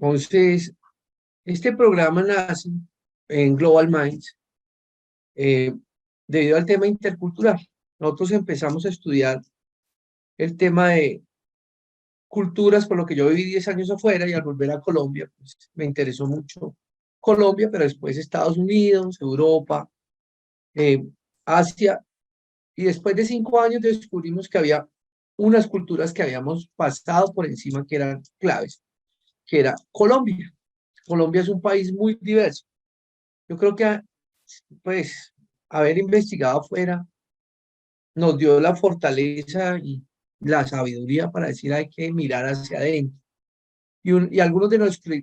Entonces, este programa nace en Global Minds eh, debido al tema intercultural. Nosotros empezamos a estudiar el tema de culturas, por lo que yo viví 10 años afuera y al volver a Colombia, pues me interesó mucho Colombia, pero después Estados Unidos, Europa, eh, Asia, y después de 5 años descubrimos que había unas culturas que habíamos pasado por encima que eran claves, que era Colombia. Colombia es un país muy diverso. Yo creo que, pues, haber investigado afuera nos dio la fortaleza y la sabiduría para decir hay que mirar hacia adentro. Y algunos de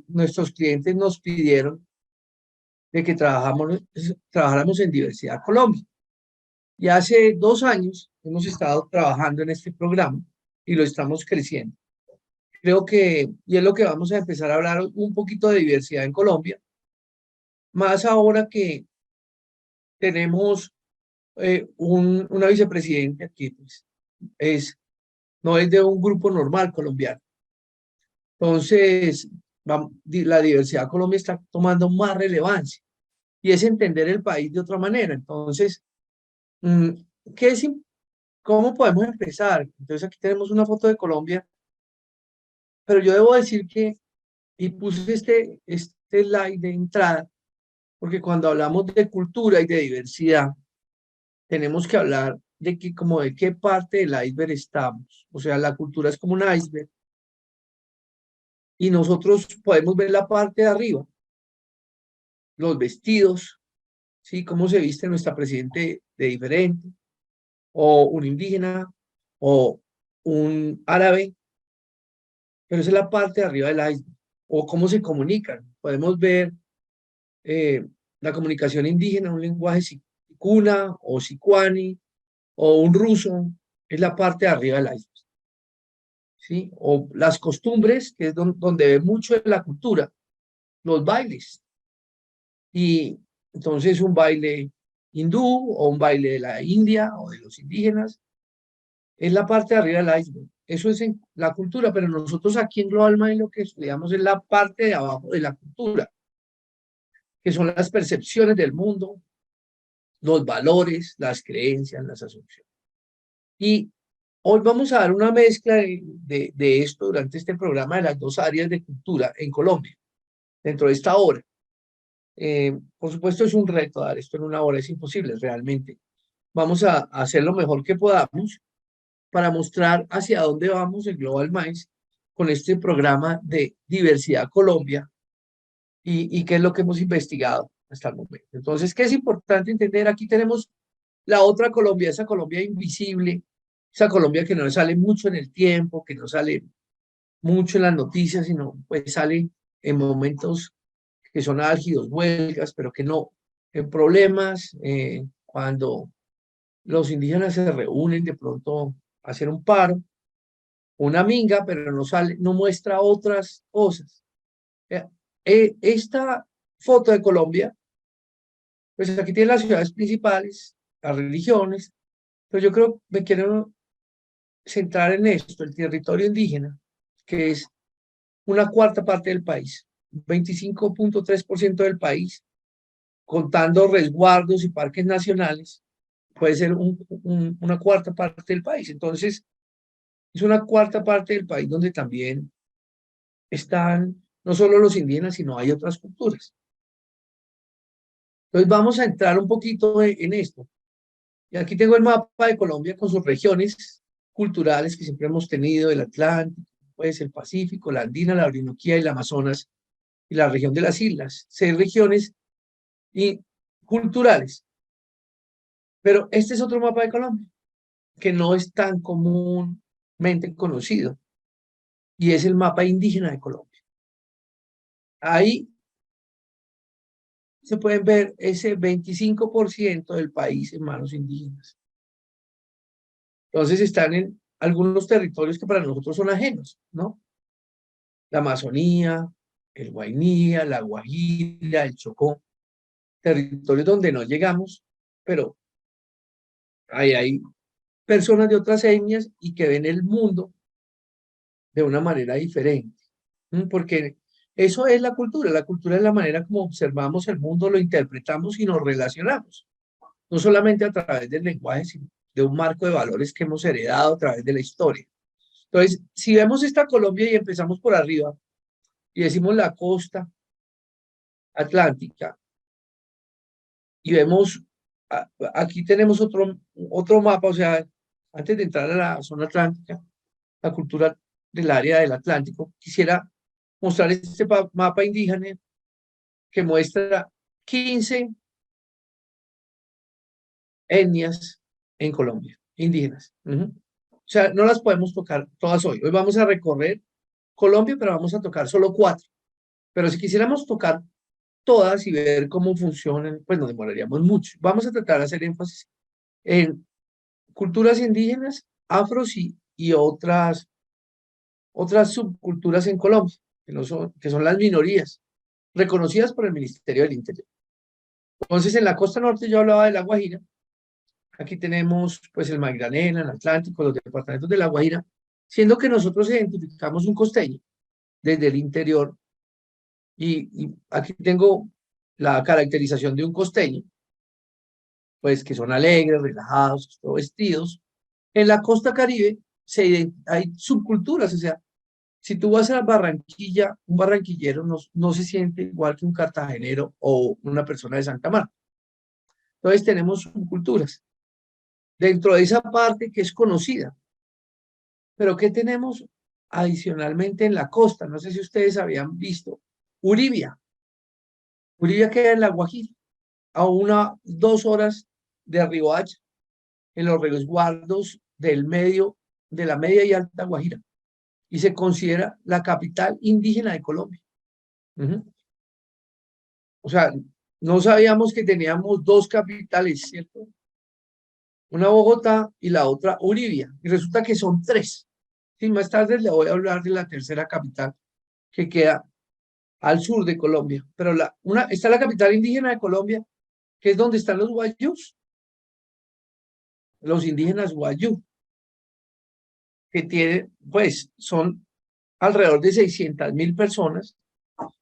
nuestros clientes nos pidieron de que trabajáramos en Diversidad Colombia. Y hace 2 años hemos estado trabajando en este programa y lo estamos creciendo. Creo que, y es lo que vamos a empezar a hablar un poquito de diversidad en Colombia, más ahora que tenemos una vicepresidenta que pues, es, no es de un grupo normal colombiano. Entonces, la diversidad Colombia está tomando más relevancia y es entender el país de otra manera. Entonces, mm, ¿qué es, ¿cómo podemos empezar? Entonces, aquí tenemos una foto de Colombia, pero yo debo decir que, y puse este slide de entrada, porque cuando hablamos de cultura y de diversidad, tenemos que hablar de que, como de qué parte del iceberg estamos. O sea, la cultura es como un iceberg y nosotros podemos ver la parte de arriba, los vestidos, ¿sí? Cómo se viste nuestra presidente de diferente, o un indígena, o un árabe, pero esa es la parte de arriba del iceberg. O cómo se comunican. Podemos ver eh, la comunicación indígena, un lenguaje sicuna o sicuani o un ruso, es la parte de arriba del iceberg. ¿Sí? O las costumbres, que es donde ve mucho de la cultura, los bailes. Y entonces un baile hindú o un baile de la India o de los indígenas es la parte de arriba del iceberg. Eso es en la cultura, pero nosotros aquí en Global Mind lo que estudiamos es la parte de abajo de la cultura, que son las percepciones del mundo, los valores, las creencias, las asunciones. Y hoy vamos a dar una mezcla de esto durante este programa de las dos áreas de cultura en Colombia, dentro de esta hora. Por supuesto es un reto dar esto en una hora, es imposible realmente. Vamos a hacer lo mejor que podamos para mostrar hacia dónde vamos en Global Minds con este programa de Diversidad Colombia y qué es lo que hemos investigado hasta el momento. Entonces, ¿qué es importante entender? Aquí tenemos la otra Colombia, esa Colombia invisible, esa Colombia que no sale mucho en el tiempo, que no sale mucho en las noticias, sino pues sale en momentos que son álgidos, huelgas, pero que no, en problemas, cuando los indígenas se reúnen de pronto a hacer un paro, una minga, pero no sale, no muestra otras cosas. Eh, Esta foto de Colombia, pues aquí tiene las ciudades principales, las religiones, pero yo creo que me quiero centrar en esto, el territorio indígena, que es una cuarta parte del país, 25.3% del país, contando resguardos y parques nacionales, puede ser una cuarta parte del país. Entonces, es una cuarta parte del país donde también están no solo los indígenas, sino hay otras culturas. Entonces, vamos a entrar un poquito en esto. Y aquí tengo el mapa de Colombia con sus regiones culturales que siempre hemos tenido, el Atlántico, pues el Pacífico, la Andina, la Orinoquía y la Amazonas y la región de las islas. 6 regiones y culturales. Pero este es otro mapa de Colombia que no es tan comúnmente conocido y es el mapa indígena de Colombia. Ahí se pueden ver ese 25% del país en manos indígenas. Entonces están en algunos territorios que para nosotros son ajenos, ¿no? La Amazonía, el Guainía, la Guajira, el Chocó, territorios donde no llegamos, pero ahí hay personas de otras etnias y que ven el mundo de una manera diferente. Porque Eso es la cultura. La cultura es la manera como observamos el mundo, lo interpretamos y nos relacionamos. No solamente a través del lenguaje, sino de un marco de valores que hemos heredado a través de la historia. Entonces, si vemos esta Colombia y empezamos por arriba y decimos la costa atlántica y vemos, aquí tenemos otro mapa, o sea, antes de entrar a la zona atlántica, la cultura del área del Atlántico, quisiera mostrar este mapa indígena que muestra 15 etnias en Colombia, indígenas. O sea, no las podemos tocar todas hoy. Hoy vamos a recorrer Colombia, pero vamos a tocar solo 4. Pero si quisiéramos tocar todas y ver cómo funcionan, pues nos demoraríamos mucho. Vamos a tratar de hacer énfasis en culturas indígenas, afros y otras subculturas en Colombia, que son las minorías, reconocidas por el Ministerio del Interior. Entonces, en la costa norte yo hablaba de La Guajira. Aquí tenemos pues el Magdalena, el Atlántico, los departamentos de La Guajira, siendo que nosotros identificamos un costeño desde el interior y aquí tengo la caracterización de un costeño, pues que son alegres, relajados, extrovertidos. En la costa Caribe hay subculturas, o sea, si tú vas a Barranquilla, un barranquillero no se siente igual que un cartagenero o una persona de Santa Marta. Entonces tenemos subculturas dentro de esa parte que es conocida. Pero ¿qué tenemos adicionalmente en la costa? No sé si ustedes habían visto. Uribia. Uribia queda en La Guajira, a 2 horas de Riohacha, en los resguardos del medio, de la media y alta Guajira. Y se considera la capital indígena de Colombia. O sea, no sabíamos que teníamos 2 capitales, ¿cierto? Una Bogotá y la otra Uribia. Y resulta que son 3. Sí, más tarde le voy a hablar de la tercera capital que queda al sur de Colombia. Pero está la capital indígena de Colombia, que es donde están los guayús, los indígenas guayú, que tienen, pues, son alrededor de 600.000 personas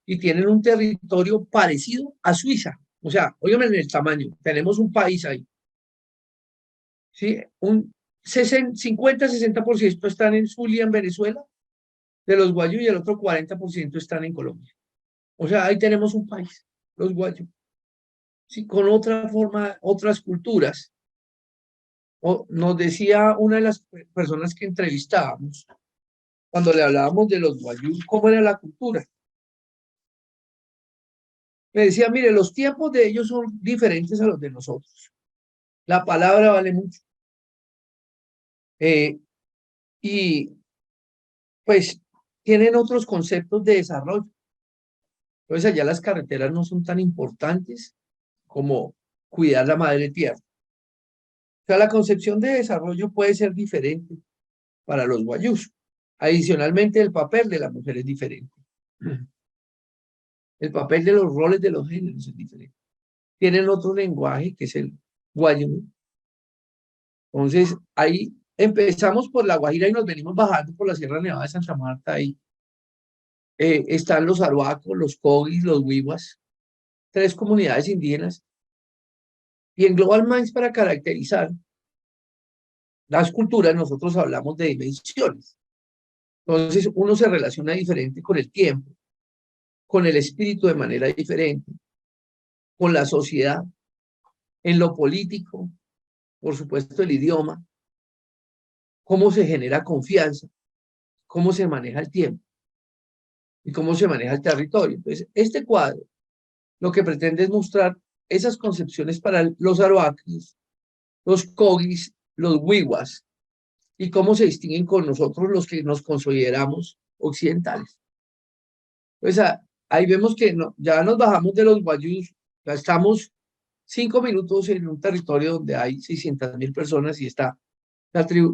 y tienen un territorio parecido a Suiza. O sea, óigame en el tamaño, tenemos un país ahí. ¿Sí? Un 50-60% están en Zulia, en Venezuela, de los guayú, y el otro 40% están en Colombia. O sea, ahí tenemos un país, los guayú. Sí, con otra forma, otras culturas. Nos decía una de las personas que entrevistábamos, cuando le hablábamos de los guayú, cómo era la cultura. Me decía, mire, los tiempos de ellos son diferentes a los de nosotros. La palabra vale mucho. Y pues tienen otros conceptos de desarrollo. Entonces allá las carreteras no son tan importantes como cuidar la madre tierra. O sea, la concepción de desarrollo puede ser diferente para los guayús. Adicionalmente, el papel de la mujer es diferente. El papel de los roles de los géneros es diferente. Tienen otro lenguaje que es el guayú. Entonces, ahí empezamos por La Guajira y nos venimos bajando por la Sierra Nevada de Santa Marta. Ahí están los aruacos, los cogis, los huihuas, 3 comunidades indígenas. Y en Global Minds, para caracterizar las culturas, nosotros hablamos de dimensiones. Entonces, uno se relaciona diferente con el tiempo, con el espíritu de manera diferente, con la sociedad, en lo político, por supuesto, el idioma, cómo se genera confianza, cómo se maneja el tiempo y cómo se maneja el territorio. Entonces, este cuadro lo que pretende es mostrar esas concepciones para los aruaquis, los cogis, los wiwas, y cómo se distinguen con nosotros los que nos consideramos occidentales. Pues ahí vemos que ya nos bajamos de los guayús, ya estamos 5 minutos en un territorio donde hay 600.000 personas y está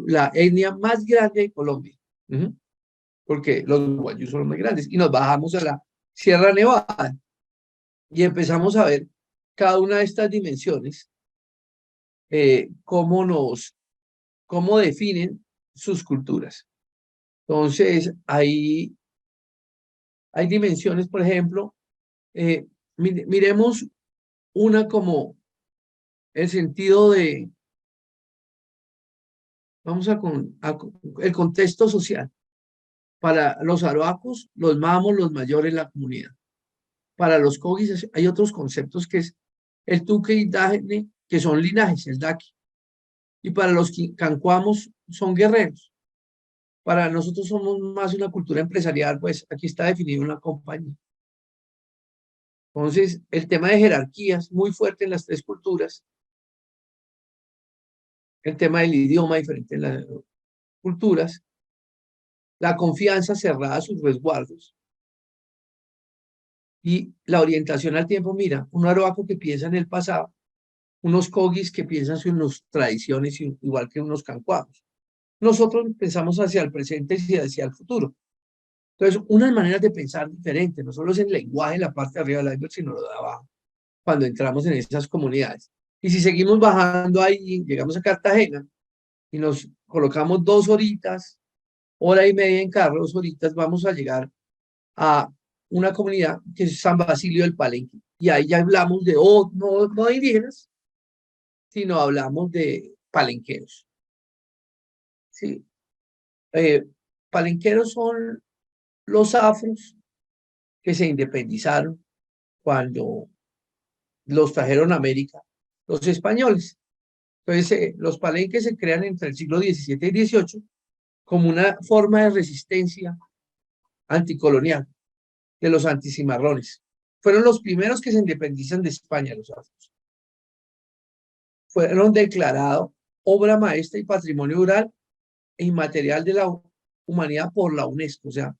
la etnia más grande de Colombia. Porque los guayús son los más grandes. Y nos bajamos a la Sierra Nevada y empezamos a ver cada una de estas dimensiones, cómo definen sus culturas. Entonces, ahí Hay dimensiones, por ejemplo, miremos una como el sentido de, vamos el contexto social. Para los arhuacos, los mamos, los mayores, la comunidad. Para los cogis hay otros conceptos que es el tuque y dajne, que son linajes, el daqui. Y para los cancuamos son guerreros. Para nosotros somos más una cultura empresarial, pues aquí está definido una compañía. Entonces, el tema de jerarquías muy fuerte en las tres culturas, el tema del idioma diferente en las culturas, la confianza cerrada a sus resguardos y la orientación al tiempo. Mira, un arhuaco que piensa en el pasado, unos cogis que piensan en sus tradiciones, igual que unos cancuamos. Nosotros pensamos hacia el presente y hacia el futuro. Entonces, unas maneras de pensar diferentes, no solo es el lenguaje, la parte de arriba del iceberg, sino lo de abajo, cuando entramos en esas comunidades. Y si seguimos bajando ahí, llegamos a Cartagena y nos colocamos 2 horitas, hora y media en carro, 2 horitas, vamos a llegar a una comunidad que es San Basilio del Palenque. Y ahí ya hablamos de, no de indígenas, sino hablamos de palenqueros. ¿Sí? Palenqueros son los afros que se independizaron cuando los trajeron a América los españoles. Entonces, los palenques se crean entre el siglo XVII y XVIII como una forma de resistencia anticolonial de los anticimarrones. Fueron los primeros que se independizan de España, los afros. Fueron declarados obra maestra y patrimonio oral e inmaterial de la humanidad por la UNESCO. O sea,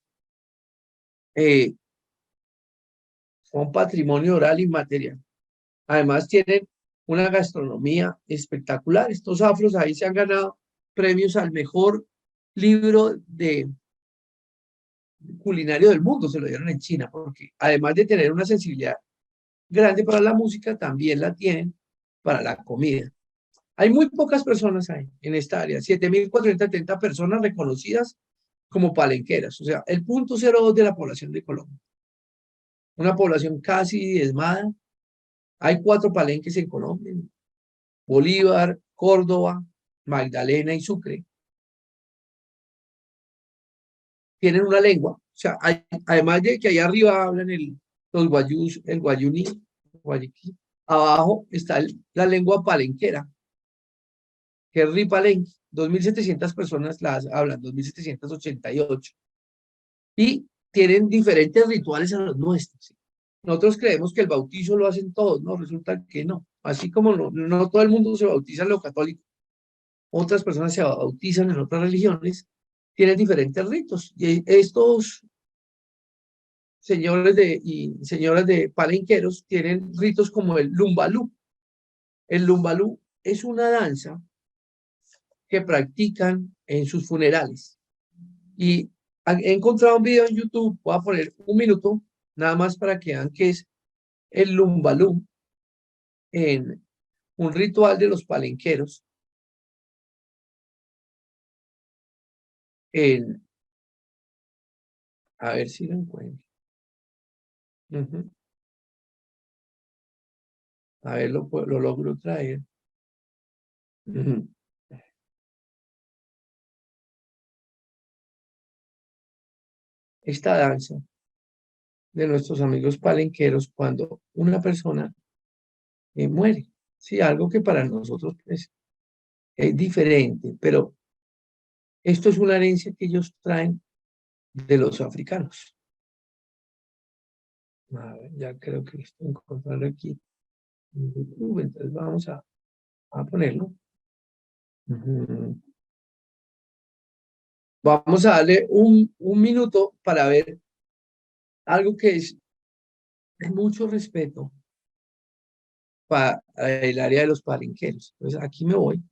son patrimonio oral inmaterial. Además, tienen una gastronomía espectacular. Estos afros ahí se han ganado premios al mejor libro de culinario del mundo, se lo dieron en China, porque además de tener una sensibilidad grande para la música, también la tienen para la comida. Hay muy pocas personas ahí en esta área, 7.470 personas reconocidas como palenqueras, o sea, el 0.02 de la población de Colombia. Una población casi diezmada. Hay 4 palenques en Colombia: Bolívar, Córdoba, Magdalena y Sucre. Tienen una lengua, o sea, además de que allá arriba hablan los guayús, el guayuní, guayiquí, abajo está la lengua palenquera, que es ripalenque. 2.700 personas las hablan, 2.788. Y tienen diferentes rituales a los nuestros. ¿Sí? Nosotros creemos que el bautizo lo hacen todos, ¿no? Resulta que no. Así como no todo el mundo se bautiza en lo católico, otras personas se bautizan en otras religiones, tienen diferentes ritos. Y estos señores y señoras de palenqueros tienen ritos como el lumbalú. El lumbalú es una danza que practican en sus funerales. Y he encontrado un video en YouTube, voy a poner 1 minuto, nada más para que vean qué es el lumbalú, en un ritual de los palenqueros, en, a ver si lo encuentro. A ver, lo logro traer. Esta danza de nuestros amigos palenqueros cuando una persona muere. Sí, algo que para nosotros es diferente, pero esto es una herencia que ellos traen de los africanos. A ver, ya creo que estoy encontrando aquí en YouTube, entonces vamos a ponerlo. Vamos a darle un minuto para ver algo que es de mucho respeto para el área de los palenqueros. Entonces aquí me voy.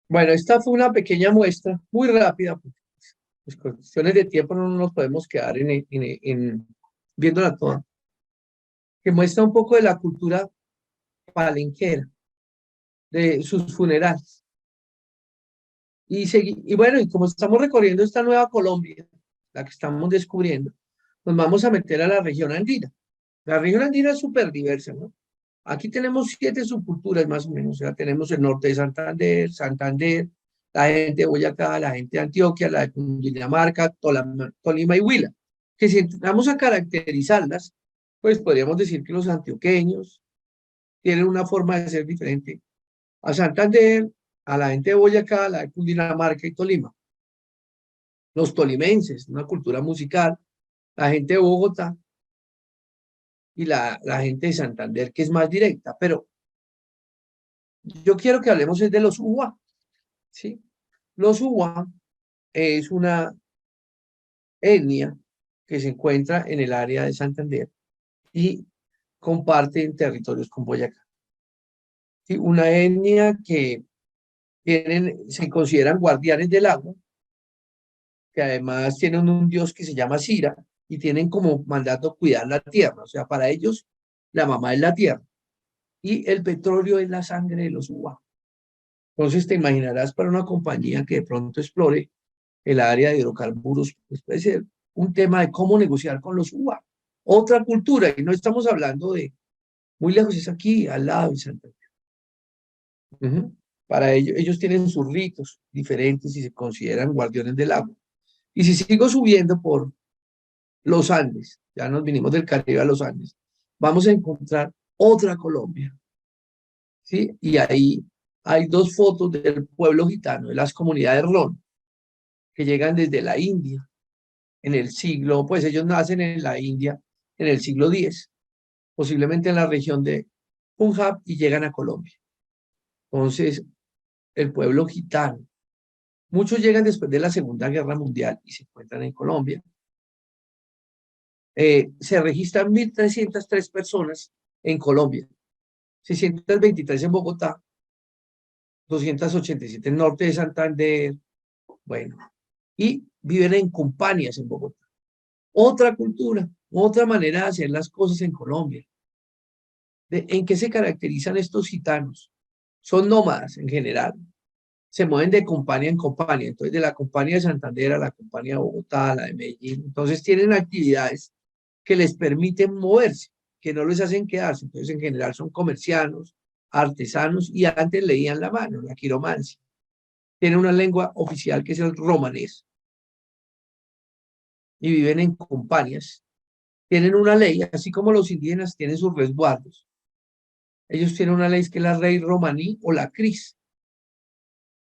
Bueno, esta fue una pequeña muestra, muy rápida, porque pues, cuestiones de tiempo no nos podemos quedar viéndola toda, que muestra un poco de la cultura palenquera, de sus funerales. Y bueno, y como estamos recorriendo esta nueva Colombia, la que estamos descubriendo, nos vamos a meter a la región andina. La región andina es súper diversa, ¿no? Aquí tenemos 7 subculturas más o menos. O sea, tenemos el norte de Santander, la gente de Boyacá, la gente de Antioquia, la de Cundinamarca, Tolima y Huila. Que si entramos a caracterizarlas, pues podríamos decir que los antioqueños tienen una forma de ser diferente a Santander, a la gente de Boyacá, a la de Cundinamarca y Tolima. Los tolimenses, una cultura musical, la gente de Bogotá y la gente de Santander, que es más directa. Pero yo quiero que hablemos de los UA, ¿sí? Los UA es una etnia que se encuentra en el área de Santander y comparten territorios con Boyacá. ¿Sí? Una etnia que se consideran guardianes del agua, que además tienen un dios que se llama Sira y tienen como mandato cuidar la tierra. O sea, para ellos la mamá es la tierra y el petróleo es la sangre de los UA. Entonces te imaginarás para una compañía que de pronto explore el área de hidrocarburos, pues puede ser un tema de cómo negociar con los UA. Otra cultura, y no estamos hablando de muy lejos, es aquí, al lado de Santa Fe. Para ellos tienen sus ritos diferentes y se consideran guardianes del agua. Y si sigo subiendo por los Andes, ya nos vinimos del Caribe a los Andes, vamos a encontrar otra Colombia, ¿sí? Y ahí hay 2 fotos del pueblo gitano, de las comunidades Ron, que llegan desde la India, en el siglo, pues ellos nacen en la India en el siglo X, posiblemente en la región de Punjab y llegan a Colombia. Entonces, el pueblo gitano, muchos llegan después de la Segunda Guerra Mundial y se encuentran en Colombia. Se registran 1.303 personas en Colombia, 623 en Bogotá, 287 en norte de Santander, bueno, y viven en compañías en Bogotá. Otra cultura, otra manera de hacer las cosas en Colombia. ¿En qué se caracterizan estos gitanos? Son nómadas en general, se mueven de compañía en compañía, entonces de la compañía de Santander a la compañía de Bogotá, a la de Medellín, entonces tienen actividades que les permiten moverse, que no les hacen quedarse, entonces en general son comercianos, artesanos y antes leían la mano, la quiromancia. Tienen una lengua oficial que es el romanés y viven en compañías. Tienen una ley, así como los indígenas tienen sus resguardos. Ellos tienen una ley que es la ley romaní o la CRIS,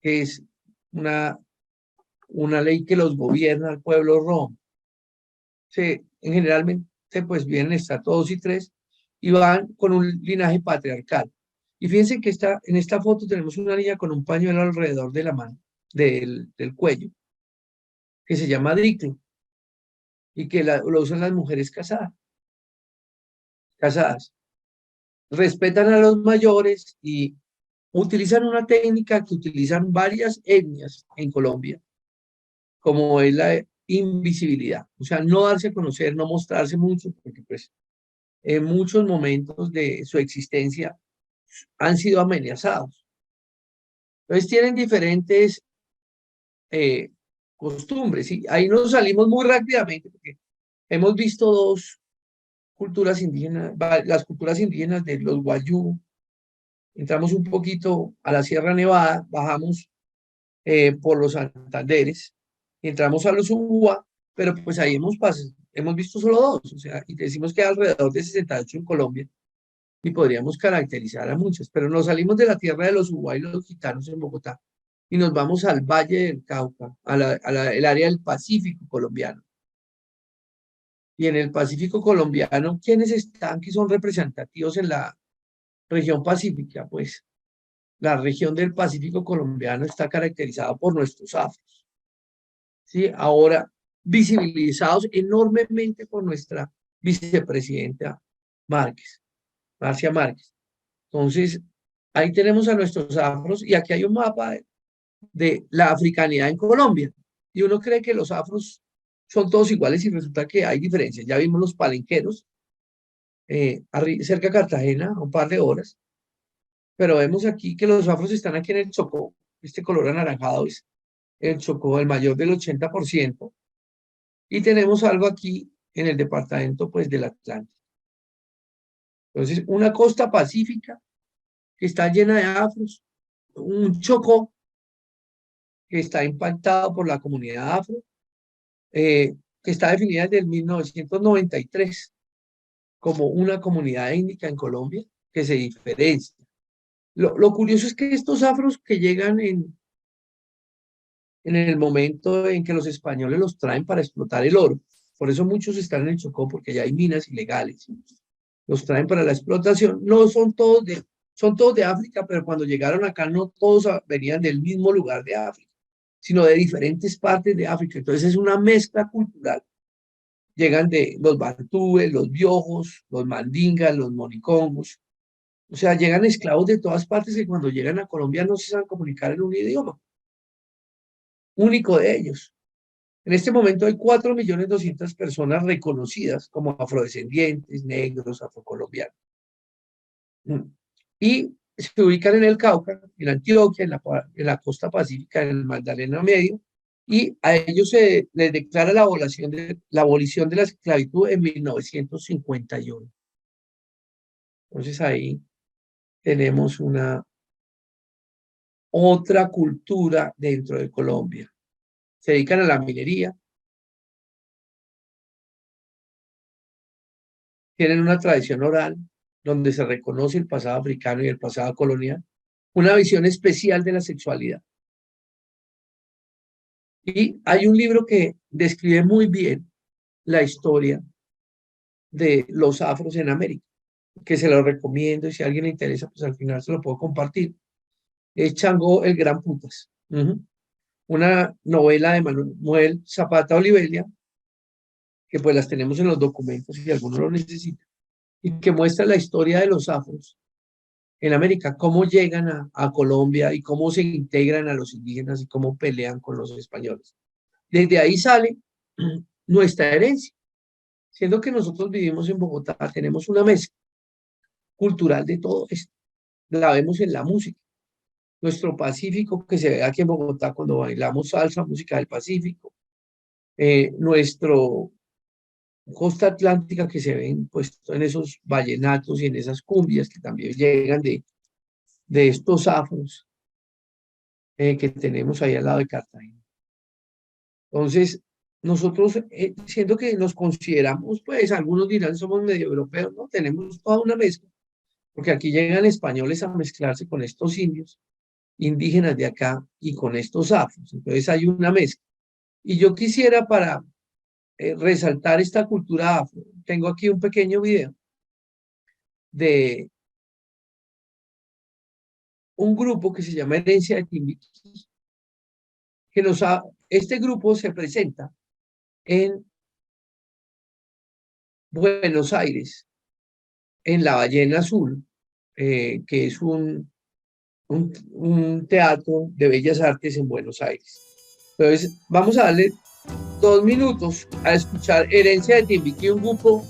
que es una, una ley que los gobierna al pueblo rom. Generalmente pues vienen estar todos y tres y van con un linaje patriarcal. Y fíjense que en esta foto tenemos una niña con un pañuelo alrededor de la mano, del cuello, que se llama driclo y que lo usan las mujeres casadas. Respetan a los mayores y utilizan una técnica que utilizan varias etnias en Colombia, como es la invisibilidad. O sea, no darse a conocer, no mostrarse mucho, porque pues en muchos momentos de su existencia han sido amenazados. Entonces tienen diferentes eh, costumbres y ahí nos salimos muy rápidamente porque hemos visto 2 culturas indígenas, las culturas indígenas de los Guayú, entramos un poquito a la Sierra Nevada, bajamos por los Santanderes, entramos a los Uruguay, pero pues ahí hemos visto solo 2, o sea, y decimos que hay alrededor de 68 en Colombia, y podríamos caracterizar a muchos, pero nos salimos de la tierra de los Uruguay y los gitanos en Bogotá, y nos vamos al Valle del Cauca, el área del Pacífico colombiano. Y en el Pacífico colombiano, ¿quiénes están que son representativos en la región pacífica? Pues la región del Pacífico colombiano está caracterizada por nuestros afros. ¿Sí? Ahora visibilizados enormemente por nuestra vicepresidenta Marcia Márquez. Entonces, ahí tenemos a nuestros afros y aquí hay un mapa de la africanidad en Colombia. Y uno cree que los afros son todos iguales y resulta que hay diferencias. Ya vimos los palenqueros, cerca de Cartagena, un par de horas, pero vemos aquí que los afros están aquí en el Chocó. Este color anaranjado es el Chocó, el mayor del 80%, y tenemos algo aquí en el departamento pues del Atlántico. Entonces, una costa pacífica que está llena de afros, un Chocó que está impactado por la comunidad afro, que está definida desde el 1993 como una comunidad étnica en Colombia que se diferencia. Lo curioso es que estos afros que llegan en el momento en que los españoles los traen para explotar el oro, por eso muchos están en el Chocó, porque ya hay minas ilegales, los traen para la explotación, no son todos son todos de África, pero cuando llegaron acá no todos venían del mismo lugar de África, sino de diferentes partes de África. Entonces es una mezcla cultural. Llegan de los bantúes, los biojos, los mandingas, los monicongos. O sea, llegan esclavos de todas partes que cuando llegan a Colombia no se saben comunicar en un idioma único de ellos. En este momento hay 4.200.000 personas reconocidas como afrodescendientes, negros, afrocolombianos. Y se ubican en el Cauca, en Antioquia, en la costa pacífica, en el Magdalena Medio, y a ellos se les declara la abolición de la esclavitud en 1951. Entonces ahí tenemos otra cultura dentro de Colombia. Se dedican a la minería, tienen una tradición oral donde se reconoce el pasado africano y el pasado colonial, una visión especial de la sexualidad. Y hay un libro que describe muy bien la historia de los afros en América, que se lo recomiendo y si a alguien le interesa, pues al final se lo puedo compartir. Es Chango el Gran Putas. Una novela de Manuel Zapata Olivelia, que pues las tenemos en los documentos si alguno lo necesita, y que muestra la historia de los afros en América, cómo llegan a Colombia y cómo se integran a los indígenas y cómo pelean con los españoles. Desde ahí sale nuestra herencia, siendo que nosotros vivimos en Bogotá, tenemos una mezcla cultural de todo esto, la vemos en la música. Nuestro Pacífico que se ve aquí en Bogotá cuando bailamos salsa, música del Pacífico, nuestro costa atlántica que se ven pues en esos vallenatos y en esas cumbias que también llegan de estos afros que tenemos ahí al lado de Cartagena. Entonces, nosotros siento que nos consideramos, pues algunos dirán somos medio europeos, ¿no? Tenemos toda una mezcla, porque aquí llegan españoles a mezclarse con estos indios, indígenas de acá y con estos afros. Entonces hay una mezcla. Y yo quisiera para resaltar esta cultura afro, tengo aquí un pequeño video de un grupo que se llama Herencia de Timbiquí, que este grupo se presenta en Buenos Aires, en la Ballena Azul, que es un teatro de bellas artes en Buenos Aires. Entonces, vamos a darle 2 minutos a escuchar Herencia de Timbiquí, un grupo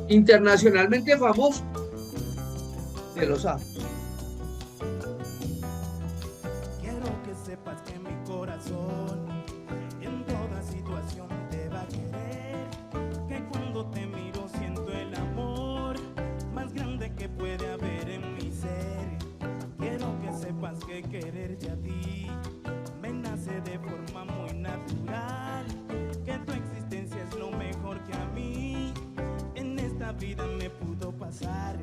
internacionalmente famoso de los afros. Quiero que sepas que mi corazón en toda situación te va a querer, que cuando te miro siento el amor más grande que puede haber en mi ser. Quiero que sepas que quererte a ti me nace de forma muy natural, que tu existencia es lo mejor que a mí en esta vida me pudo pasar.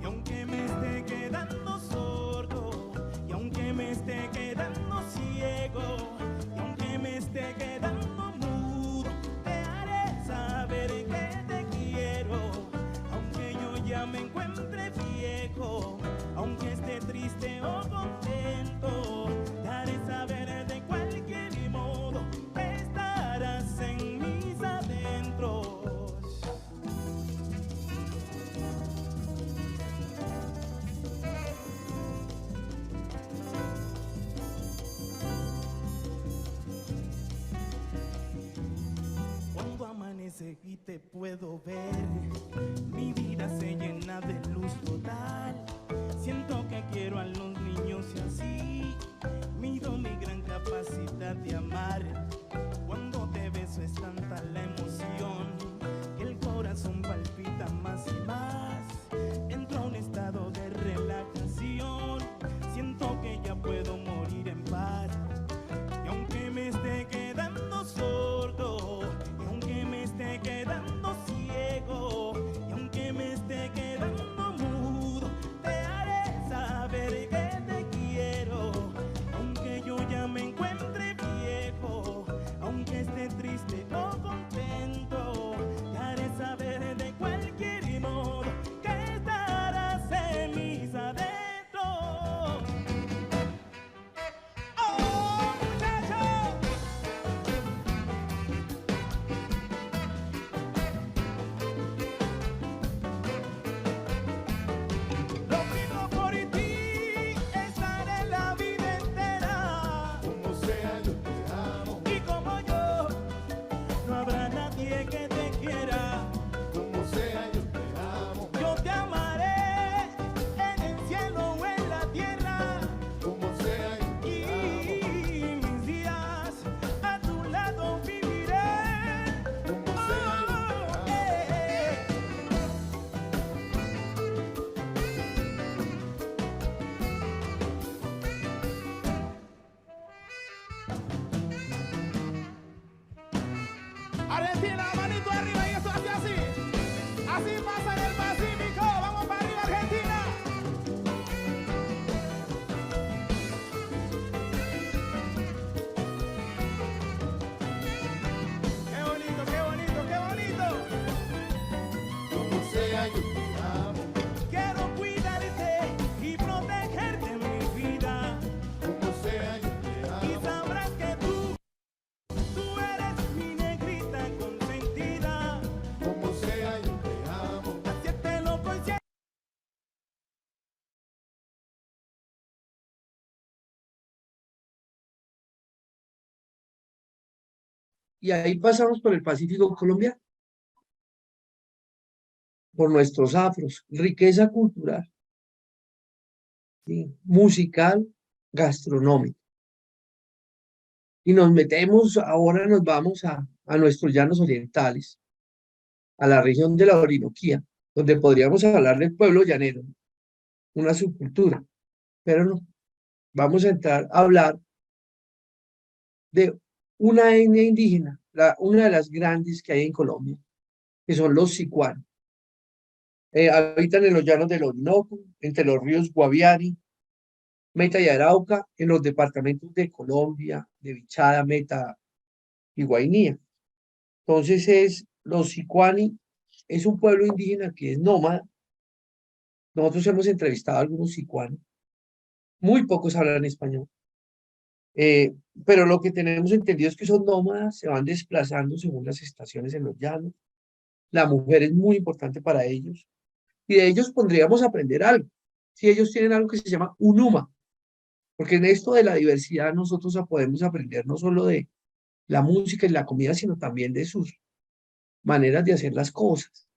Y aunque me esté quedando sordo, y aunque me esté quedando ciego, y aunque me esté quedando mudo, te haré saber que te quiero. Aunque yo ya me encuentre viejo, aunque esté triste o contento, te haré saber de cualquier modo que estarás en mis adentros. te puedo ver, mi vida se llena de luz total. Siento que quiero a los niños y así mido mi gran capacidad de amar. Cuando te beso es tanta la emoción que el corazón palpita más y más. Entro a un estado de relajación, siento que ya puedo morir en paz. Y aunque me esté quedando sordo, y aunque me esté quedando ciego, y aunque me esté quedando mudo, te haré saber que te quiero. Aunque yo ya me encuentre viejo, aunque esté triste o contento, te haré saber de cualquier modo que estarás en mis adentros. ¡Oh, muchachos! Lo brindo por ti, estaré la vida entera. Como sea, yo te amo. Y como yo, no habrá nadie que te quiera. Como sea, yo te amo. Yo te amaré en el cielo o en la tierra. Como sea, yo te amo. Y mis días a tu lado viviré. Como sea, yo te amo. Argentina, manito arriba y esto hace así. Así pasa en el Pacífico. Vamos para arriba, Argentina. Qué bonito, qué bonito, qué bonito. Como sea, yo te amo. Quiero cuidarte y protegerte en mi vida. Como sea, yo te Y amo. sabrás que tú eres mi negrita consentida. Como sea, yo te amo. Así te lo consiento. Y ahí pasamos por el Pacífico colombiano, por nuestros afros, riqueza cultural, ¿sí? Musical, gastronómica. Y nos metemos, ahora nos vamos a nuestros llanos orientales, a la región de la Orinoquía, donde podríamos hablar del pueblo llanero, una subcultura, pero no, vamos a entrar a hablar de una etnia indígena, una de las grandes que hay en Colombia, que son los sicuanos. Habitan en los llanos del Orinoco, entre los ríos Guaviare, Meta y Arauca, en los departamentos de Colombia, de Vichada, Meta y Guainía. Entonces, los sicuani es un pueblo indígena que es nómada. Nosotros hemos entrevistado a algunos sicuanos, muy pocos hablan español, pero lo que tenemos entendido es que son nómadas, se van desplazando según las estaciones en los llanos. La mujer es muy importante para ellos y de ellos podríamos aprender algo. Si ellos tienen algo que se llama unuma, porque en esto de la diversidad nosotros podemos aprender no solo de la música y la comida, sino también de sus maneras de hacer las cosas.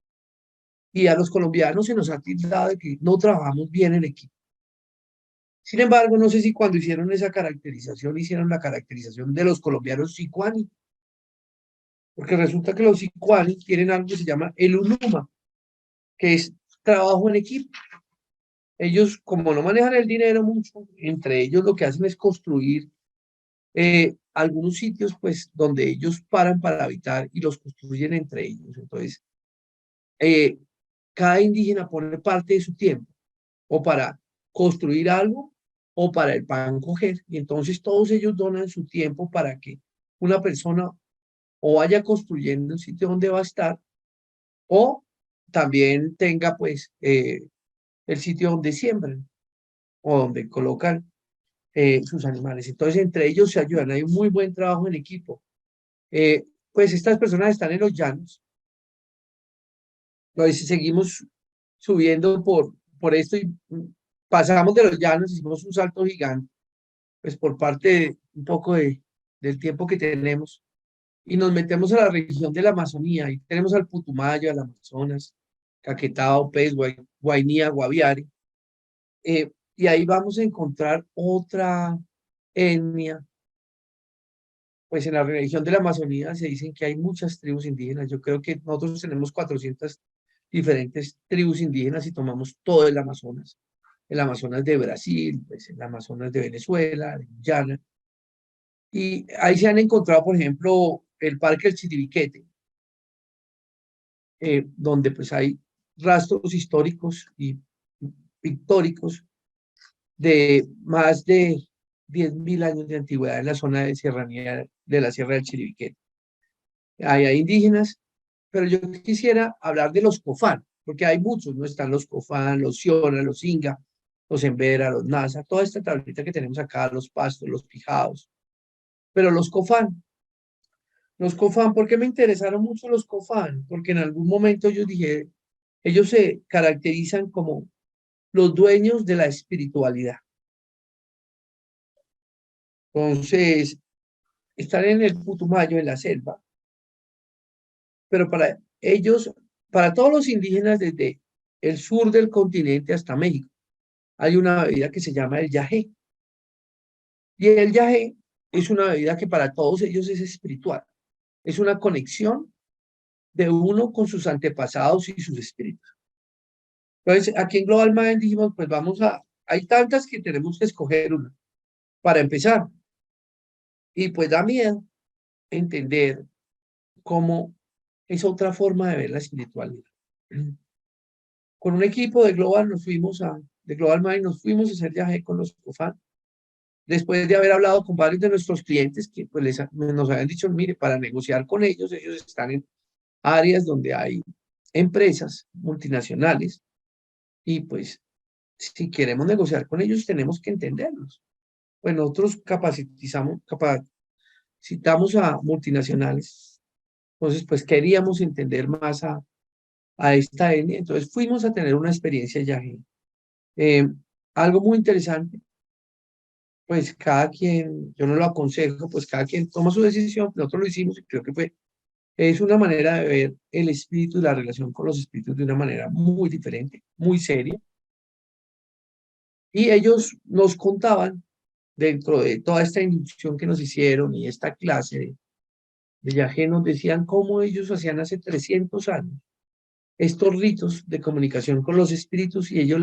Y a los colombianos se nos ha tildado de que no trabajamos bien en equipo. Sin embargo, no sé si cuando hicieron esa caracterización, hicieron la caracterización de los colombianos sicuani, porque resulta que los sicuani tienen algo que se llama el unuma, que es trabajo en equipo. Ellos, como no manejan el dinero mucho, entre ellos lo que hacen es construir algunos sitios, pues, donde ellos paran para habitar y los construyen entre ellos. Entonces, eh, cada indígena pone parte de su tiempo, o para construir algo, o para el pan coger, y entonces todos ellos donan su tiempo para que una persona o vaya construyendo un sitio donde va a estar, o también tenga, pues, el sitio donde siembran, o donde colocan sus animales. Entonces, entre ellos se ayudan, hay un muy buen trabajo en equipo. Pues estas personas están en los llanos, pues seguimos subiendo por esto y pasamos de los llanos, hicimos un salto gigante, pues por parte un poco del tiempo que tenemos. y nos metemos a la región de la Amazonía. Ahí tenemos al Putumayo, al Amazonas, Caquetá, Opés, Guainía, Guaviare. Y ahí vamos a encontrar otra etnia. Pues en la región de la Amazonía se dicen que hay muchas tribus indígenas. Yo creo que nosotros tenemos 400 diferentes tribus indígenas y tomamos todo el Amazonas de Brasil, pues el Amazonas de Venezuela, de Guyana. Y ahí se han encontrado, por ejemplo, el Parque del Chiribiquete, donde pues hay rastros históricos y pictóricos de más de 10.000 años de antigüedad en la zona de serranía de la Sierra del Chiribiquete. Ahí hay indígenas, pero yo quisiera hablar de los Cofán, porque hay muchos, ¿no? Están los Cofán, los Siona, los Inga, los Embera, los Nasa, toda esta tablita que tenemos acá, los Pastos, los Pijados, pero los Cofán, ¿por qué me interesaron mucho los Cofán? Porque en algún momento yo dije, ellos se caracterizan como los dueños de la espiritualidad. Entonces, están en el Putumayo, en la selva, pero para ellos, para todos los indígenas desde el sur del continente hasta México, hay una bebida que se llama el yagé. Y el yagé es una bebida que para todos ellos es espiritual. Es una conexión de uno con sus antepasados y sus espíritus. Entonces, aquí en Global Mind dijimos, pues hay tantas que tenemos que escoger una para empezar. Y pues da miedo entender cómo es otra forma de ver la espiritualidad. Con un equipo de Global Mind nos fuimos a hacer viaje con los COFAN. Después de haber hablado con varios de nuestros clientes que pues nos habían dicho, mire, para negociar con ellos están en áreas donde hay empresas multinacionales y pues si queremos negociar con ellos tenemos que entenderlos. Pues nosotros capacitamos a multinacionales, entonces pues queríamos entender más a esta etnia, entonces fuimos a tener una experiencia ya. Algo muy interesante, pues cada quien, yo no lo aconsejo, pues cada quien toma su decisión, nosotros lo hicimos y creo que es una manera de ver el espíritu y la relación con los espíritus de una manera muy diferente, muy seria. Y ellos nos contaban, dentro de toda esta inducción que nos hicieron y esta clase de viaje, nos decían cómo ellos hacían hace 300 años estos ritos de comunicación con los espíritus y ellos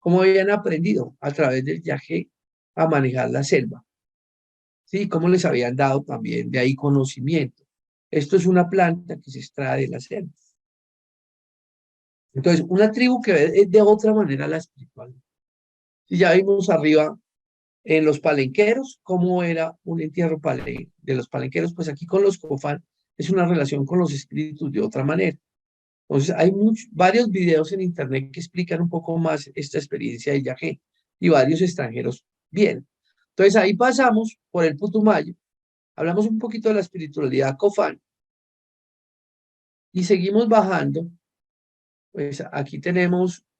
cómo habían aprendido a través del viaje a manejar la selva. Sí, cómo les habían dado también de ahí conocimiento. Esto es una planta que se extrae de la selva. Entonces, una tribu que ve de otra manera la espiritualidad. Y ya vimos arriba en los palenqueros cómo era un entierro de los palenqueros, pues aquí con los Cofán es una relación con los espíritus de otra manera. Entonces, hay varios videos en internet que explican un poco más esta experiencia de Yagé y varios extranjeros bien. Entonces, ahí pasamos por el Putumayo, hablamos un poquito de la espiritualidad Cofán y seguimos bajando. Pues aquí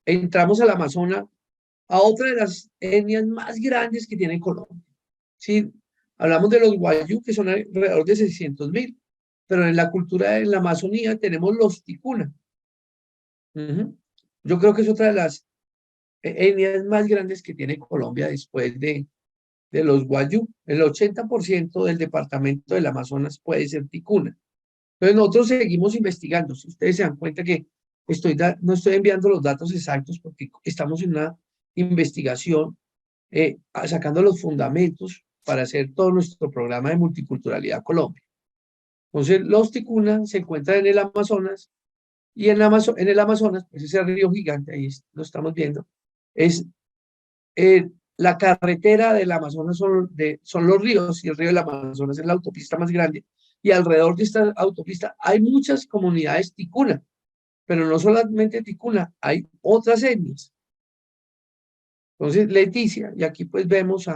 entramos al Amazonas, a otra de las etnias más grandes que tiene Colombia. ¿Sí? Hablamos de los Wayuu, que son alrededor de 600.000, pero en la cultura de la Amazonía tenemos los Ticuna. Yo creo que es otra de las etnias más grandes que tiene Colombia después de los Wayuu. El 80% del departamento del Amazonas puede ser Ticuna. Entonces nosotros seguimos investigando. Si ustedes se dan cuenta que no estoy enviando los datos exactos porque estamos en una investigación sacando los fundamentos para hacer todo nuestro programa de multiculturalidad Colombia. Entonces los Ticuna se encuentran en el Amazonas y en el Amazonas, pues ese río gigante, ahí lo estamos viendo, es la carretera del Amazonas son los ríos y el río del Amazonas es la autopista más grande y alrededor de esta autopista hay muchas comunidades ticuna, pero no solamente ticuna, hay otras etnias. Entonces, Leticia, y aquí pues vemos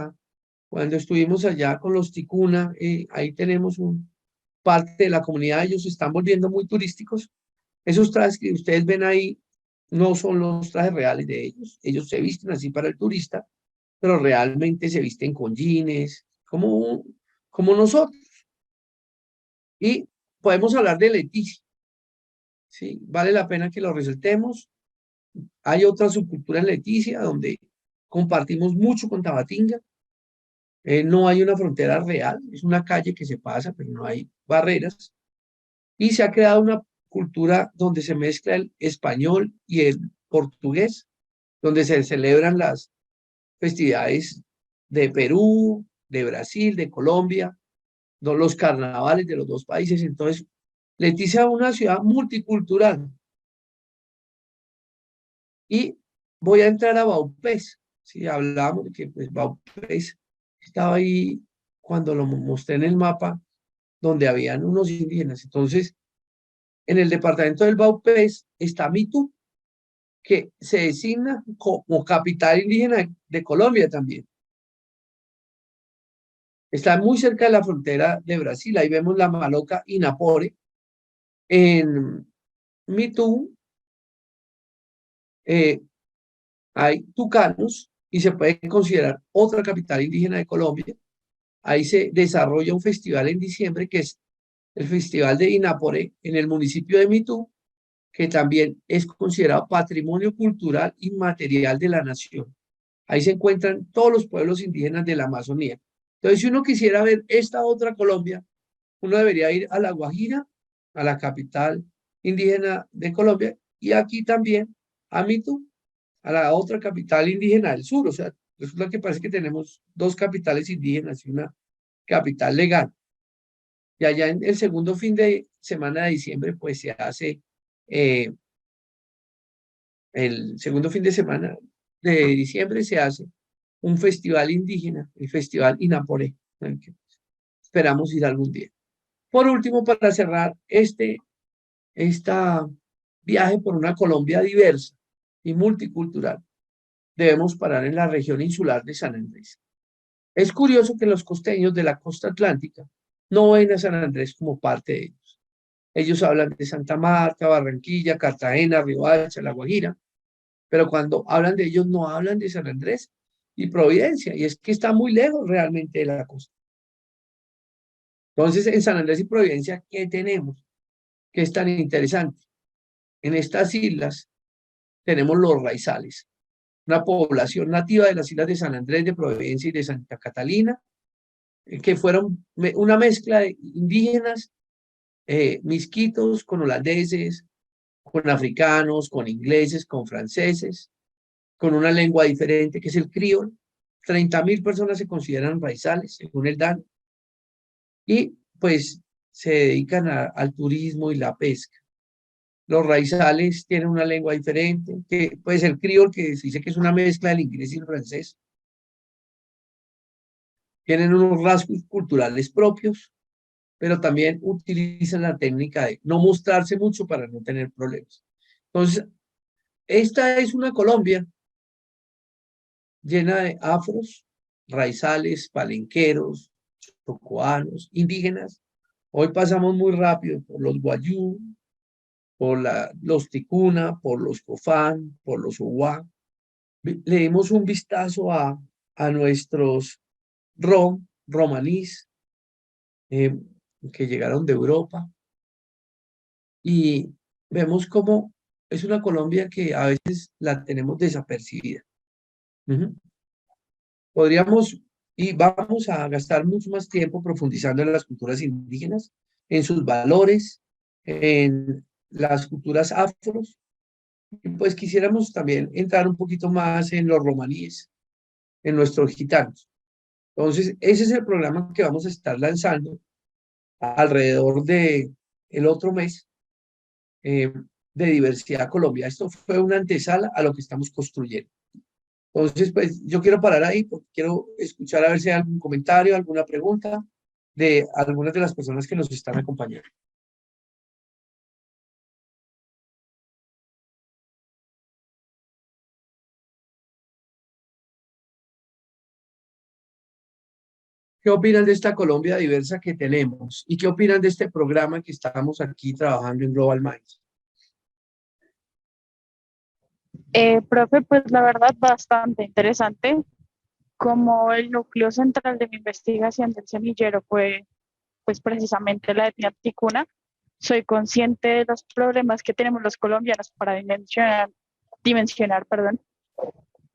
cuando estuvimos allá con los ticuna, ahí tenemos parte de la comunidad, ellos se están volviendo muy turísticos. Esos trajes que ustedes ven ahí no son los trajes reales de ellos se visten así para el turista, pero realmente se visten con jeans, como nosotros. Y podemos hablar de Leticia, ¿sí? Vale la pena que lo resaltemos. Hay otra subcultura en Leticia donde compartimos mucho con Tabatinga. No hay una frontera real, es una calle que se pasa, pero no hay barreras. Y se ha creado una cultura donde se mezcla el español y el portugués, donde se celebran las festividades de Perú, de Brasil, de Colombia, los carnavales de los dos países. Entonces, Leticia es una ciudad multicultural. Y voy a entrar a Baupés. Sí, hablábamos de que pues, Baupés estaba ahí cuando lo mostré en el mapa, donde habían unos indígenas. Entonces, en el departamento del Baupés está Mitú, que se designa como capital indígena de Colombia también. Está muy cerca de la frontera de Brasil. Ahí vemos la Maloca Inapore. En Mitú hay tucanos y se puede considerar otra capital indígena de Colombia. Ahí se desarrolla un festival en diciembre que es el Festival de Inapore en el municipio de Mitú, que también es considerado patrimonio cultural inmaterial de la nación. Ahí se encuentran todos los pueblos indígenas de la Amazonía. Entonces, si uno quisiera ver esta otra Colombia, uno debería ir a La Guajira, a la capital indígena de Colombia, y aquí también a Mitú, a la otra capital indígena del sur. O sea, resulta que parece que tenemos dos capitales indígenas y una capital legal. Y allá en el segundo fin de semana de diciembre, pues se hace eh, el segundo fin de semana de diciembre se hace un festival indígena, el Festival Inaporé, al que esperamos ir algún día. Por último, para cerrar esta viaje por una Colombia diversa y multicultural, debemos parar en la región insular de San Andrés. Es curioso que los costeños de la costa atlántica no ven a San Andrés como parte de ellos. Ellos hablan de Santa Marta, Barranquilla, Cartagena, Riohacha, La Guajira, pero cuando hablan de ellos no hablan de San Andrés y Providencia, y es que está muy lejos realmente de la costa. Entonces, en San Andrés y Providencia, ¿qué tenemos? ¿Qué es tan interesante? En estas islas tenemos los raizales, una población nativa de las islas de San Andrés, de Providencia y de Santa Catalina, que fueron una mezcla de indígenas, misquitos con holandeses, con africanos, con ingleses, con franceses, con una lengua diferente que es el criol. 30.000 personas se consideran raizales, según el DAN, y pues se dedican al turismo y la pesca. Los raizales tienen una lengua diferente, que pues el criol, que se dice que es una mezcla del inglés y el francés, tienen unos rasgos culturales propios, pero también utilizan la técnica de no mostrarse mucho para no tener problemas. Entonces, esta es una Colombia llena de afros, raizales, palenqueros, chocoanos, indígenas. Hoy pasamos muy rápido por los guayú, por los ticuna, por los cofán, por los uwá. Le dimos un vistazo a nuestros romanís eh, que llegaron de Europa y vemos cómo es una Colombia que a veces la tenemos desapercibida. Ujú. Podríamos y vamos a gastar mucho más tiempo profundizando en las culturas indígenas, en sus valores, en las culturas afros, y pues quisiéramos también entrar un poquito más en los romaníes, en nuestros gitanos. Entonces, ese es el programa que vamos a estar lanzando alrededor de el otro mes eh, de Diversidad Colombia. Esto fue una antesala a lo que estamos construyendo. Entonces, pues yo quiero parar ahí porque quiero escuchar a ver si hay algún comentario, alguna pregunta de algunas de las personas que nos están acompañando. ¿Qué opinan de esta Colombia diversa que tenemos? ¿Y qué opinan de este programa que estamos aquí trabajando en Global Minds? Profe, pues la verdad bastante interesante. Como el núcleo central de mi investigación del semillero fue pues precisamente la etnia ticuna, soy consciente de los problemas que tenemos los colombianos para perdón,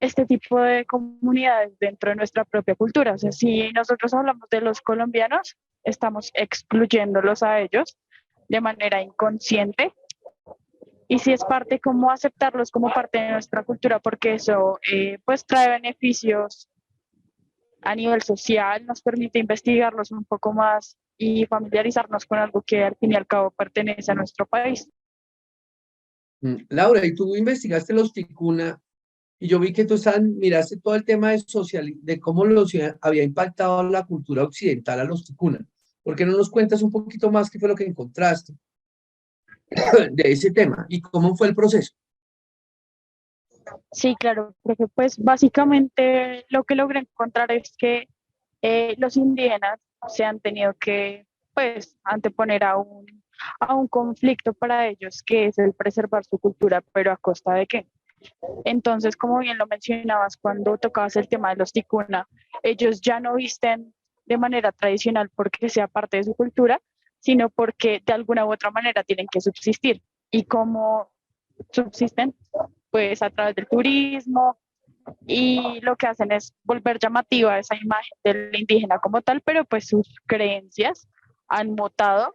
este tipo de comunidades dentro de nuestra propia cultura. O sea, si nosotros hablamos de los colombianos, estamos excluyéndolos a ellos de manera inconsciente. Y si es parte, como aceptarlos como parte de nuestra cultura, porque eso pues trae beneficios a nivel social, nos permite investigarlos un poco más y familiarizarnos con algo que al fin y al cabo pertenece a nuestro país. Laura, y tú investigaste los ticuna y yo vi que miraste todo el tema de cómo había impactado la cultura occidental a los ticuna. ¿Por qué no nos cuentas un poquito más qué fue lo que encontraste de ese tema y cómo fue el proceso? Sí, claro, porque pues básicamente lo que logré encontrar es que los indígenas se han tenido que pues anteponer a un conflicto para ellos, que es el preservar su cultura, pero ¿a costa de qué? Entonces, como bien lo mencionabas cuando tocabas el tema de los ticuna, ellos ya no visten de manera tradicional porque sea parte de su cultura, sino porque de alguna u otra manera tienen que subsistir. ¿Y cómo subsisten? Pues a través del turismo, y lo que hacen es volver llamativa esa imagen del indígena como tal, pero pues sus creencias han mutado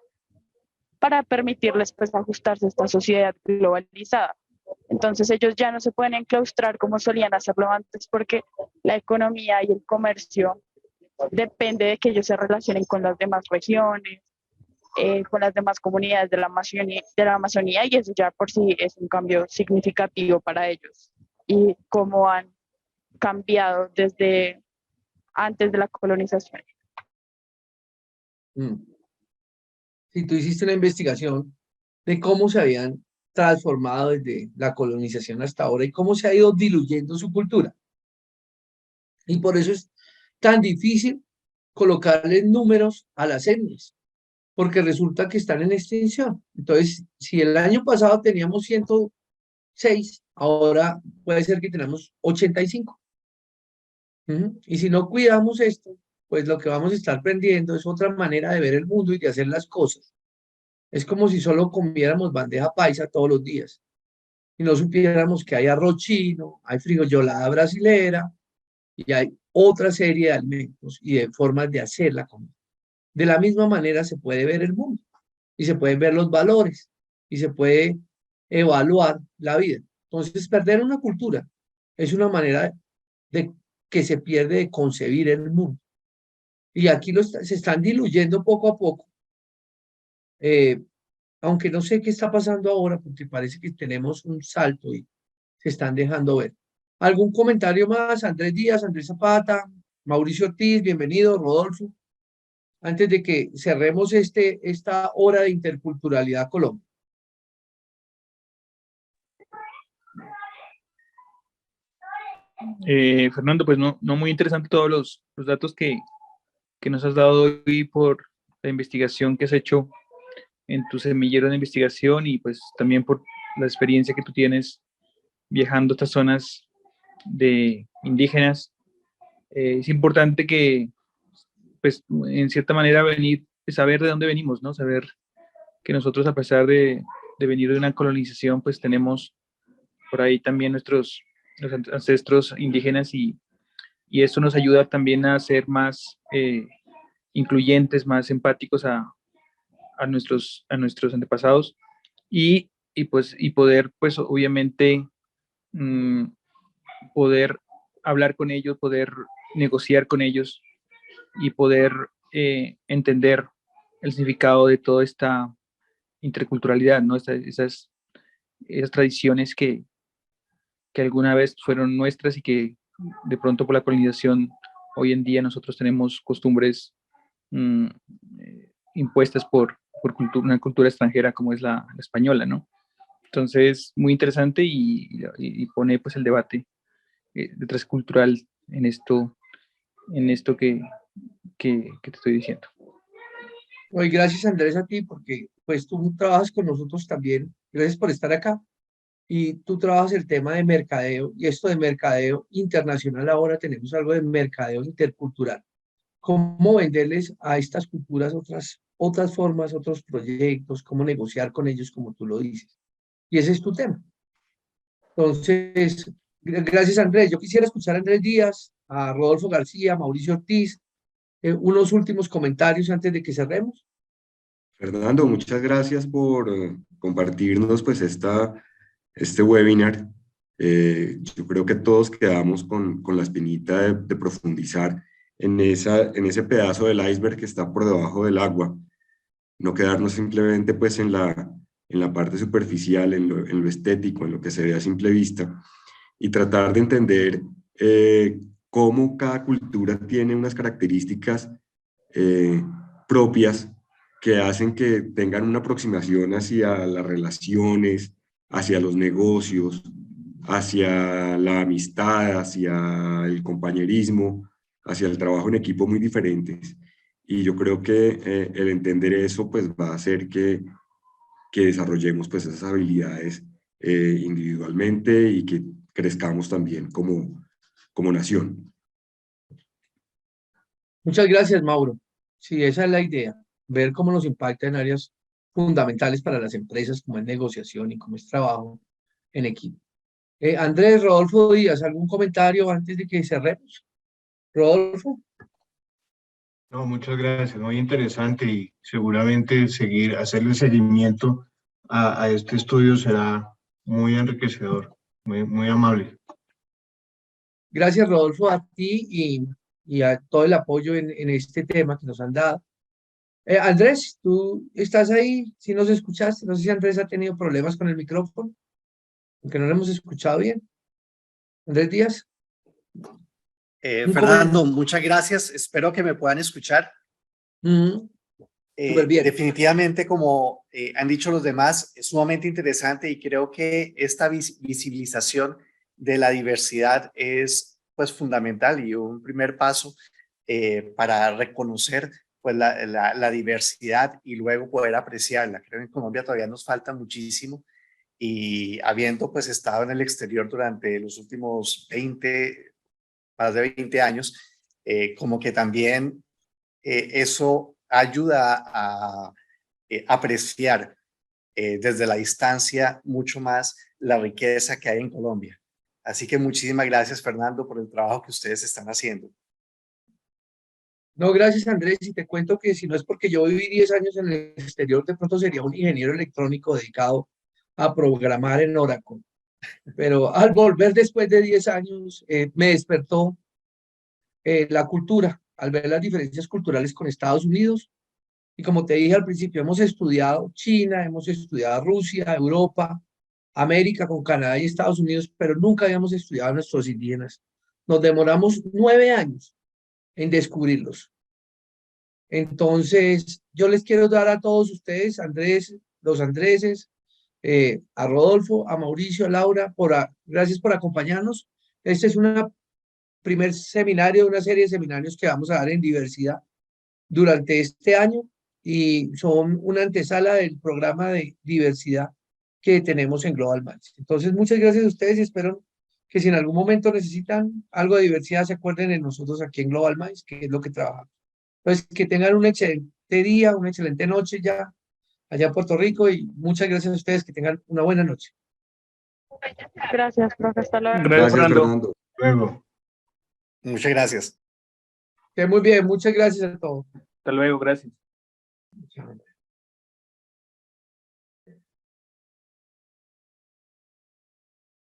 para permitirles pues ajustarse a esta sociedad globalizada. Entonces ellos ya no se pueden enclaustrar como solían hacerlo antes porque la economía y el comercio depende de que ellos se relacionen con las demás regiones, con las demás comunidades de la Amazonía, y eso ya por sí es un cambio significativo para ellos. Y cómo han cambiado desde antes de la colonización. Mm. Si tú hiciste una investigación de cómo se habían transformado desde la colonización hasta ahora y cómo se ha ido diluyendo su cultura. Y por eso es tan difícil colocarle números a las etnias, porque resulta que están en extinción. Entonces, si el año pasado teníamos 106, ahora puede ser que tenemos 85. Y si no cuidamos esto, pues lo que vamos a estar perdiendo es otra manera de ver el mundo y de hacer las cosas. Es como si solo comiéramos bandeja paisa todos los días y no supiéramos que hay arroz chino, hay frijolada brasilera y hay otra serie de alimentos y de formas de hacer la comida. De la misma manera se puede ver el mundo y se pueden ver los valores y se puede evaluar la vida. Entonces, perder una cultura es una manera de que se pierde de concebir el mundo. Y aquí se están diluyendo poco a poco, eh, aunque no sé qué está pasando ahora, porque parece que tenemos un salto y se están dejando ver. ¿Algún comentario más? Andrés Díaz, Andrés Zapata, Mauricio Ortiz, bienvenido, Rodolfo, antes de que cerremos esta hora de interculturalidad Colombia. Fernando, pues no muy interesante todos los datos que nos has dado hoy por la investigación que has hecho en tu semillero de investigación y pues también por la experiencia que tú tienes viajando a estas zonas de indígenas. Es importante que, pues, en cierta manera saber de dónde venimos, ¿no? Saber que nosotros, a pesar de venir de una colonización, pues tenemos por ahí también nuestros los ancestros indígenas y esto nos ayuda también a ser más incluyentes, más empáticos a nuestros antepasados y poder, pues obviamente, mm, poder hablar con ellos, poder negociar con ellos y poder entender el significado de toda esta interculturalidad, ¿no? Esas tradiciones que alguna vez fueron nuestras y que de pronto por la colonización hoy en día nosotros tenemos costumbres mm, impuestas por una cultura extranjera como es la española, ¿no? Entonces, muy interesante y pone pues el debate de transcultural en esto que te estoy diciendo. Hoy gracias Andrés a ti porque pues tú trabajas con nosotros también. Gracias por estar acá. Y tú trabajas el tema de mercadeo y esto de mercadeo internacional, ahora tenemos algo de mercadeo intercultural. cómo venderles a estas culturas otras formas, otros proyectos, cómo negociar con ellos, como tú lo dices. Y ese es tu tema. Entonces, gracias Andrés. Yo quisiera escuchar a Andrés Díaz, a Rodolfo García, a Mauricio Ortiz, unos últimos comentarios antes de que cerremos. Fernando, muchas gracias por compartirnos pues este webinar. Yo creo que todos quedamos con la espinita de profundizar en ese pedazo del iceberg que está por debajo del agua. No quedarnos simplemente pues en la parte superficial, en lo estético, en lo que se ve a simple vista, y tratar de entender cómo cada cultura tiene unas características propias que hacen que tengan una aproximación hacia las relaciones, hacia los negocios, hacia la amistad, hacia el compañerismo, hacia el trabajo en equipo muy diferentes. Y yo creo que el entender eso pues va a hacer que desarrollemos pues esas habilidades individualmente y que crezcamos también como nación. Muchas gracias, Mauro. Sí, esa es la idea, ver cómo nos impacta en áreas fundamentales para las empresas, como es negociación y como es trabajo en equipo. Andrés, Rodolfo Díaz, ¿algún comentario antes de que cerremos? Rodolfo. No, muchas gracias, muy interesante y seguramente hacerle seguimiento a este estudio será muy enriquecedor, muy amable. Gracias, Rodolfo, a ti y a todo el apoyo en este tema que nos han dado. Andrés, ¿tú estás ahí? ¿Sí nos escuchaste? No sé si Andrés ha tenido problemas con el micrófono, aunque no lo hemos escuchado bien. Andrés Díaz. Fernando, muchas gracias. Espero que me puedan escuchar. Súper bien. Definitivamente, como han dicho los demás, es sumamente interesante y creo que esta visibilización de la diversidad es pues fundamental y un primer paso para reconocer pues la diversidad y luego poder apreciarla. Creo que en Colombia todavía nos falta muchísimo y habiendo pues estado en el exterior durante los últimos más de 20 años, como que también eso ayuda a apreciar desde la distancia mucho más la riqueza que hay en Colombia. Así que muchísimas gracias, Fernando, por el trabajo que ustedes están haciendo. No, gracias, Andrés. Y te cuento que si no es porque yo viví 10 años en el exterior, de pronto sería un ingeniero electrónico dedicado a programar en Oracle. Pero al volver después de 10 años, me despertó la cultura, al ver las diferencias culturales con Estados Unidos. Y como te dije al principio, hemos estudiado China, hemos estudiado Rusia, Europa, América con Canadá y Estados Unidos, pero nunca habíamos estudiado a nuestros indígenas. Nos demoramos 9 años en descubrirlos. Entonces, yo les quiero dar a todos ustedes, Andrés, los Andreses, a Rodolfo, a Mauricio, a Laura, gracias por acompañarnos. Este es un primer seminario, una serie de seminarios que vamos a dar en diversidad durante este año y son una antesala del programa de diversidad que tenemos en Global Minds. Entonces, muchas gracias a ustedes y espero que si en algún momento necesitan algo de diversidad, se acuerden de nosotros aquí en Global Minds, que es lo que trabajamos. Pues que tengan un excelente día, una excelente noche ya allá en Puerto Rico y muchas gracias a ustedes, que tengan una buena noche. Gracias, profe. Hasta luego. Gracias, Fernando. Luego. Muchas gracias. Que muy bien, muchas gracias a todos. Hasta luego, gracias. Chao.